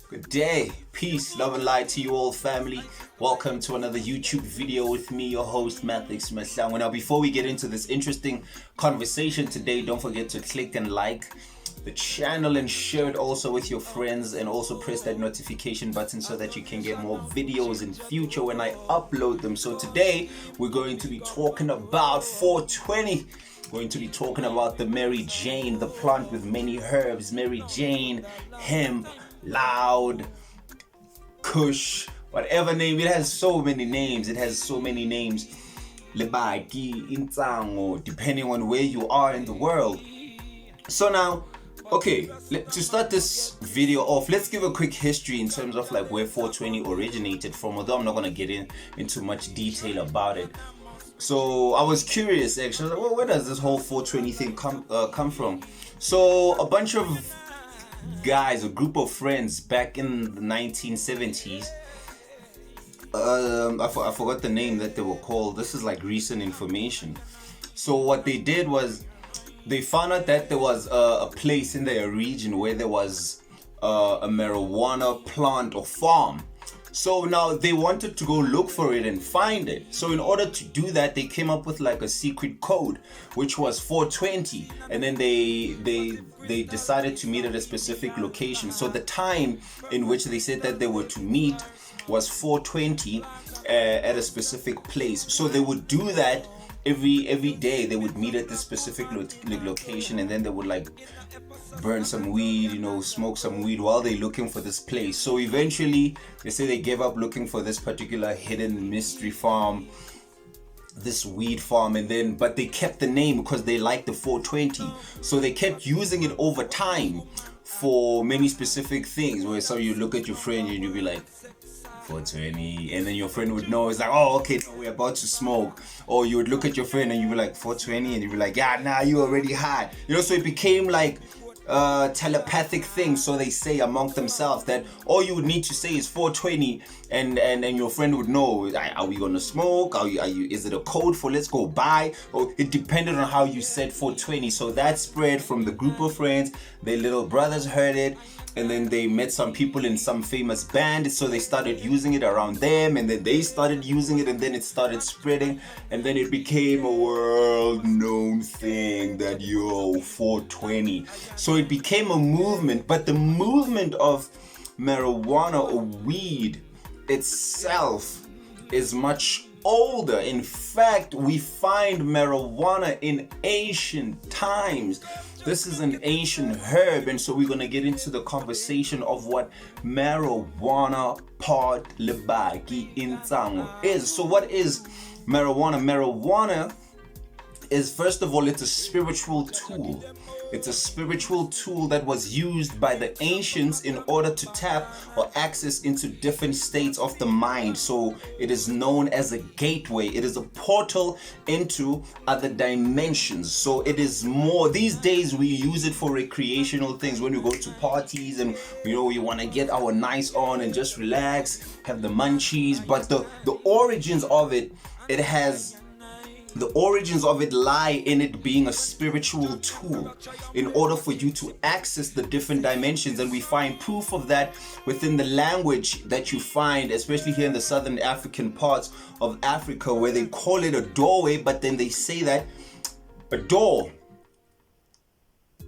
Good day, peace, love and light to you all, family. Welcome to another YouTube video with me, your host, Mathix Maslango. Now, before we get into this interesting conversation today, don't forget to click and like the channel and share it also with your friends, and also press that notification button so that you can get more videos in future when I upload them. So today, we're going to be talking about 420. We're going to be talking about the Mary Jane, the plant with many herbs. Mary Jane, hemp, loud, kush, whatever name. It has so many names. Lebaki, Intsango, depending on where you are in the world. So now, okay, to start this video off, let's give a quick history in terms of like where 420 originated from, although I'm not going to get into much detail about it. So I was curious actually, like, well, where does this whole 420 thing come from? So a bunch of guys, a group of friends back in the 1970s, I forgot the name that they were called. This is like recent information. So what they did was they found out that there was a place in their region where there was a marijuana plant or farm. So now they wanted to go look for it and find it. So in order to do that, they came up with like a secret code, which was 420. And then they decided to meet at a specific location. So the time in which they said that they were to meet was 420 at a specific place. So they would do that every day. They would meet at this specific location, and then they would like burn some weed, smoke some weed while they're looking for this place. So eventually they say they gave up looking for this particular hidden mystery farm, this weed farm, but they kept the name because they liked the 420. So they kept using it over time for many specific things, where so you look at your friend and you'll be like 420, and then your friend would know. It's like, oh, okay, no, we're about to smoke. Or you would look at your friend and you'd be like 420, and you'd be like, yeah, nah, you already high. So it became like telepathic thing. So they say among themselves that all you would need to say is 420, and your friend would know, are we gonna smoke? Are you is it a code for let's go buy? Or it depended on how you said 420. So that spread from the group of friends. Their little brothers heard it, and then they met some people in some famous band, so they started using it around them, and then they started using it, and then it started spreading, and then it became a world-known thing that 420. So it became a movement, but the movement of marijuana or weed itself is much older. In fact, we find marijuana in ancient times. This is an ancient herb, and so we're going to get into the conversation of what marijuana part lebaki intsango is. So what is marijuana? Marijuana is, first of all, it's a spiritual tool. It's a spiritual tool that was used by the ancients in order to tap or access into different states of the mind. So it is known as a gateway. It is a portal into other dimensions. So it is more, these days we use it for recreational things when we go to parties and we want to get our nice on and just relax, have the munchies. But the origins of it, the origins of it lie in it being a spiritual tool in order for you to access the different dimensions. And we find proof of that within the language that you find, especially here in the southern African parts of Africa, where they call it a doorway, but then they say that a door,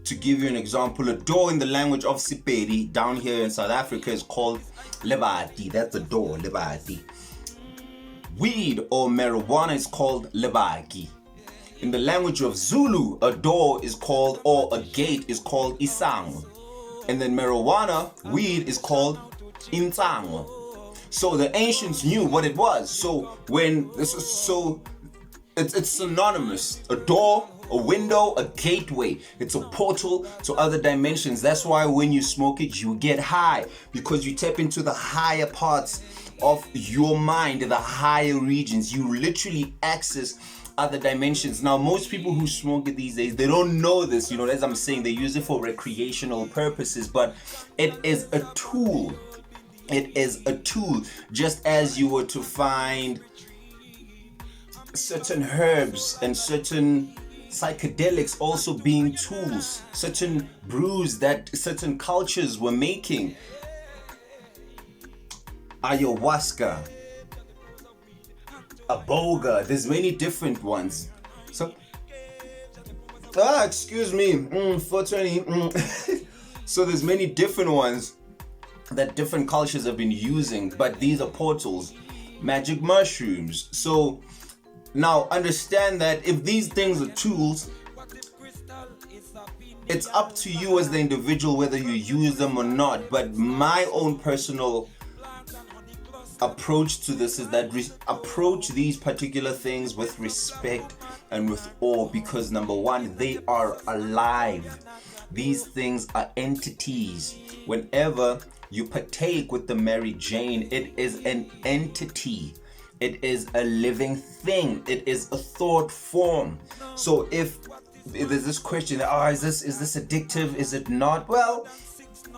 to give you an example, a door in the language of Sepedi down here in South Africa is called lebati. That's a door, lebati. Weed or marijuana is called lebaki. In the language of Zulu, a door is called, or a gate is called isango. And then marijuana, weed, is called intsango. So the ancients knew what it was. So it's synonymous. A door, a window, a gateway. It's a portal to other dimensions. That's why when you smoke it, you get high, because you tap into the higher parts of your mind, the higher regions. You literally access other dimensions. Now, most people who smoke it these days, they don't know this. As I'm saying, they use it for recreational purposes, but it is a tool. It is a tool, just as you were to find certain herbs and certain psychedelics also being tools, certain brews that certain cultures were making. ayahuasca, aboga. There's many different ones. So, excuse me, 420. So there's many different ones that different cultures have been using, but these are portals, magic mushrooms. So now understand that if these things are tools, it's up to you as the individual whether you use them or not. But my own personal approach to this is that approach these particular things with respect and with awe, because number one, they are alive. These things are entities. Whenever you partake with the Mary Jane, it is an entity. It is a living thing. It is a thought form. So if there's this question, is this addictive? Is it not? Well,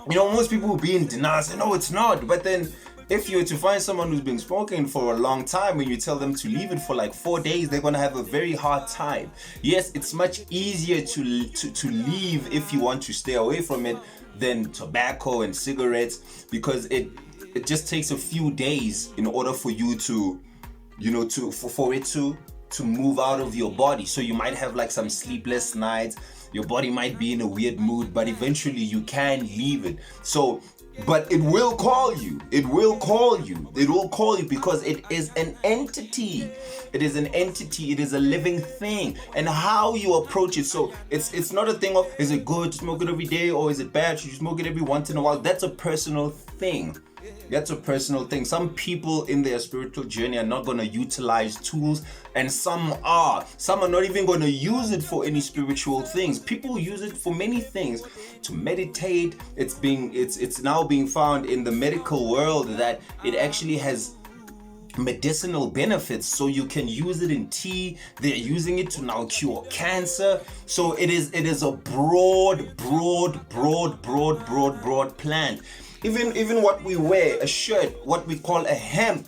most people will be in denial, say, no, it's not. But then if you were to find someone who's been smoking for a long time and you tell them to leave it for like 4 days, they're going to have a very hard time. Yes, it's much easier to leave if you want to stay away from it than tobacco and cigarettes, because it just takes a few days in order for you to, for it to move out of your body. So you might have like some sleepless nights, your body might be in a weird mood, but eventually you can leave it. So, but it will call you. It will call you because it is an entity. It is an entity. It is a living thing. And how you approach it. So it's not a thing of, is it good to smoke it every day, or is it bad? Should you smoke it every once in a while? That's a personal thing. That's a personal thing. Some people in their spiritual journey are not going to utilize tools, and some are. Some are not even going to use it for any spiritual things. People use it for many things, to meditate. It's now being found in the medical world that it actually has medicinal benefits, so you can use it in tea. They're using it to now cure cancer. So it is a broad plant. Even what we wear, a shirt, what we call a hemp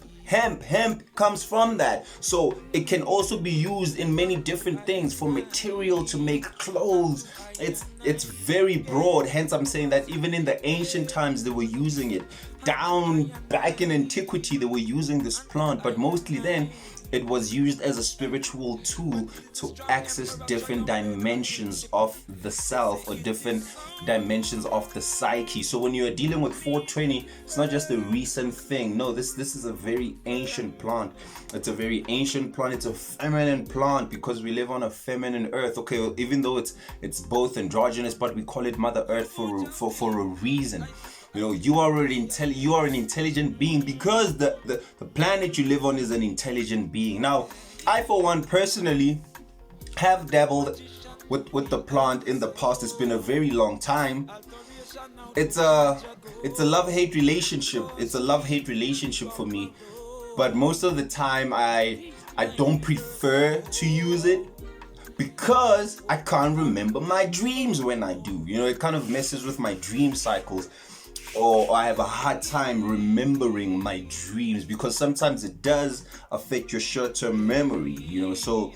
comes from that. So it can also be used in many different things, for material to make clothes. It's very broad. Hence I'm saying that even in the ancient times they were using it. Down back in antiquity they were using this plant, but mostly then it was used as a spiritual tool to access different dimensions of the self, or different dimensions of the psyche. So when you're dealing with 420, it's not just a recent thing. No, this is a very ancient plant. It's a very ancient plant. It's a feminine plant, because we live on a feminine earth. Okay, even though it's both androgynous, but we call it Mother Earth for a reason. You are an intelligent being, because the planet you live on is an intelligent being. Now, I for one personally have dabbled with the plant in the past. It's been a very long time. It's a love-hate relationship. It's a love-hate relationship for me. But most of the time I don't prefer to use it, because I can't remember my dreams when I do. It kind of messes with my dream cycles. Or I have a hard time remembering my dreams, because sometimes it does affect your short-term memory, so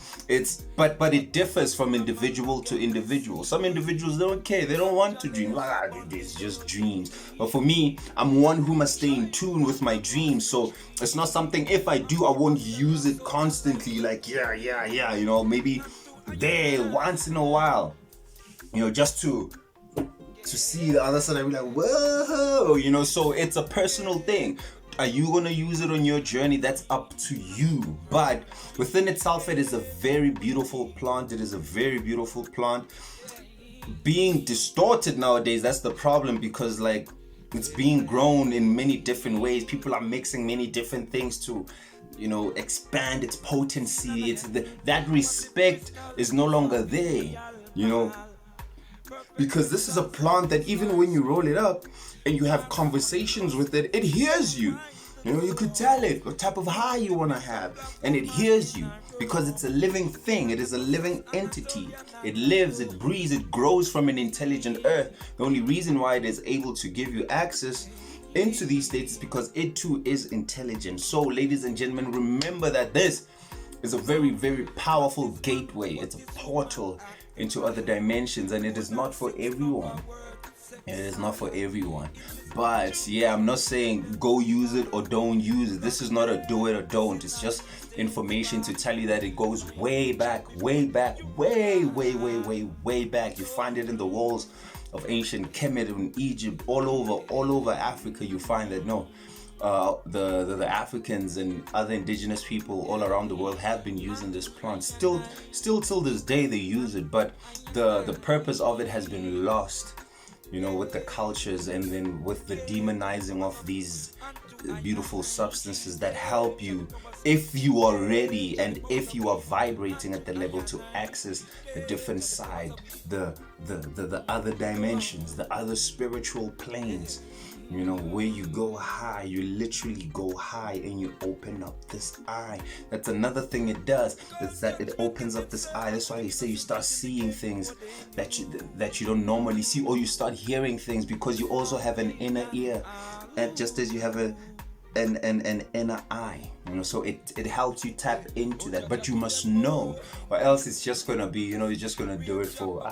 but it differs from individual to individual. Some individuals don't care, they don't want to dream, it's just dreams. But for me, I'm one who must stay in tune with my dreams, so it's not something, if I do, I won't use it constantly, like maybe there once in a while, just to see the other side and be like, whoa, so it's a personal thing. Are you going to use it on your journey? That's up to you. But within itself, it is a very beautiful plant. It is a very beautiful plant. Being distorted nowadays, that's the problem, because it's being grown in many different ways. People are mixing many different things to expand its potency. That respect is no longer there, because this is a plant that even when you roll it up and you have conversations with it, it hears you. You could tell it what type of high you want to have, and it hears you, because it's a living thing. It is a living entity. It lives, it breathes, it grows from an intelligent earth. The only reason why it is able to give you access into these states is because it too is intelligent. So ladies and gentlemen, remember that this is a very, very powerful gateway. It's a portal into other dimensions, and it is not for everyone. It is not for everyone. But yeah, I'm not saying go use it or don't use it. This is not a do it or don't. It's just information to tell you that it goes way back, way back, way back. You find it in the walls of ancient Kemet in Egypt, all over Africa. You find that the Africans and other indigenous people all around the world have been using this plant. Still till this day they use it, but the purpose of it has been lost, with the cultures and then with the demonizing of these beautiful substances that help you, if you are ready and if you are vibrating at the level, to access the different side, the other dimensions, the other spiritual planes. Where you go high, you literally go high and you open up this eye. That's another thing it does, is that it opens up this eye. That's why they say you start seeing things that you don't normally see, or you start hearing things, because you also have an inner ear, and just as you have an inner eye, so it helps you tap into that. But you must know, or else it's just gonna be, you're just gonna do it for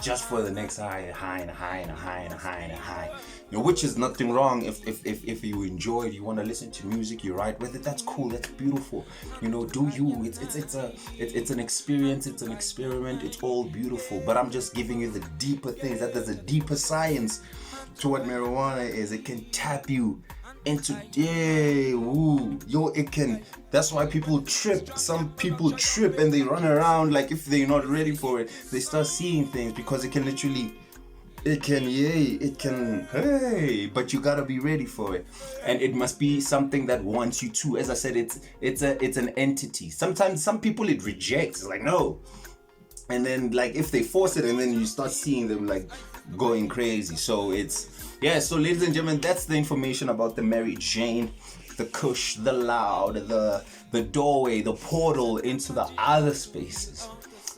just for the next high and high and high and high and high and high. Which is nothing wrong if you enjoy it, you want to listen to music, you write with it, that's cool, that's beautiful. Do you? It's an experience, it's an experiment, it's all beautiful. But I'm just giving you the deeper things, that there's a deeper science to what marijuana is. It can tap you into it can. That's why people trip. Some people trip and they run around like if they're not ready for it. They start seeing things because it can literally. It can, but you gotta be ready for it, and it must be something that wants you to. As I said, it's an entity. Sometimes some people it rejects. It's like no, and then like if they force it, and then you start seeing them like going crazy. So So ladies and gentlemen, that's the information about the Mary Jane, the Kush, the Loud, the doorway, the portal into the other spaces.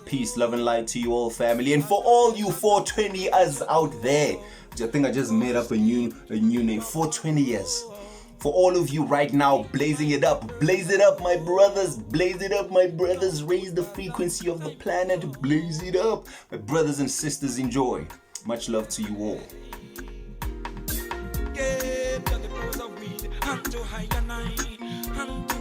Peace, love, and light to you all, family. And for all you 420ers out there, I think I just made up a new name, 420ers. For all of you right now, blazing it up. Blaze it up, my brothers. Blaze it up, my brothers. Raise the frequency of the planet. Blaze it up. My brothers and sisters, enjoy. Much love to you all. Get to the close of weed, and to higher night, and